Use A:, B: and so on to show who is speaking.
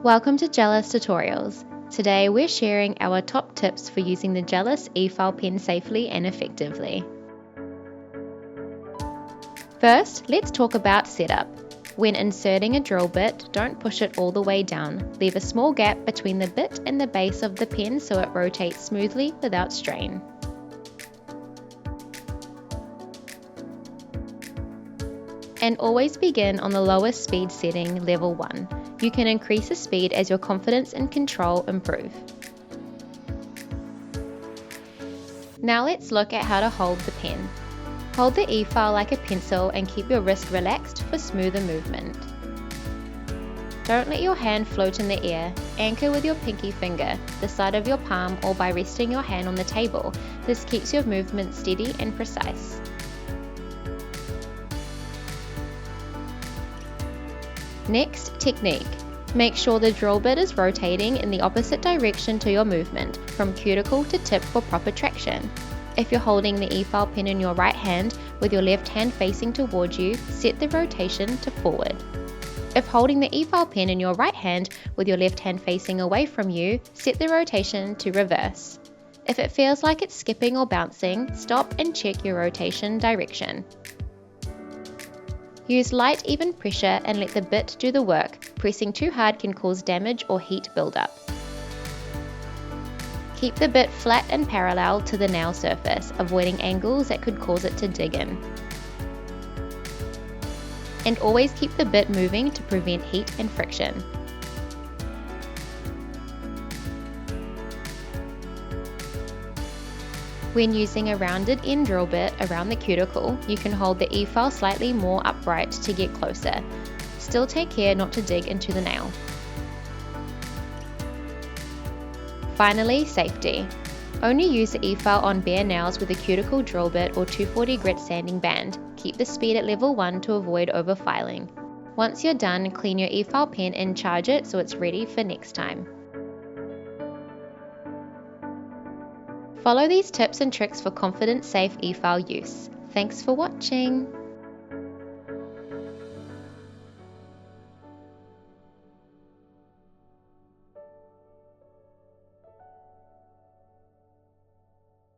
A: Welcome to Gelous Tutorials. Today we're sharing our top tips for using the Gelous E-File Pen safely and effectively. First, let's talk about setup. When inserting a drill bit, don't push it all the way down. Leave a small gap between the bit and the base of the pen so it rotates smoothly without strain. And always begin on the lowest speed setting, level 1. You can increase the speed as your confidence and control improve. Now let's look at how to hold the pen. Hold the E-file like a pencil and keep your wrist relaxed for smoother movement. Don't let your hand float in the air. Anchor with your pinky finger, the side of your palm, or by resting your hand on the table. This keeps your movement steady and precise. Next, technique. Make sure the drill bit is rotating in the opposite direction to your movement, from cuticle to tip for proper traction. If you're holding the E-file pen in your right hand with your left hand facing towards you, set the rotation to forward. If holding the E-file pen in your right hand with your left hand facing away from you, set the rotation to reverse. If it feels like it's skipping or bouncing, stop and check your rotation direction. Use light, even pressure and let the bit do the work. Pressing too hard can cause damage or heat buildup. Keep the bit flat and parallel to the nail surface, avoiding angles that could cause it to dig in. And always keep the bit moving to prevent heat and friction. When using a rounded end drill bit around the cuticle, you can hold the E-file slightly more upright to get closer. Still take care not to dig into the nail. Finally, safety. Only use the E-file on bare nails with a cuticle drill bit or 240 grit sanding band. Keep the speed at level 1 to avoid overfiling. Once you're done, clean your E-file pen and charge it so it's ready for next time. Follow these tips and tricks for confident, safe E-file use. Thanks for watching.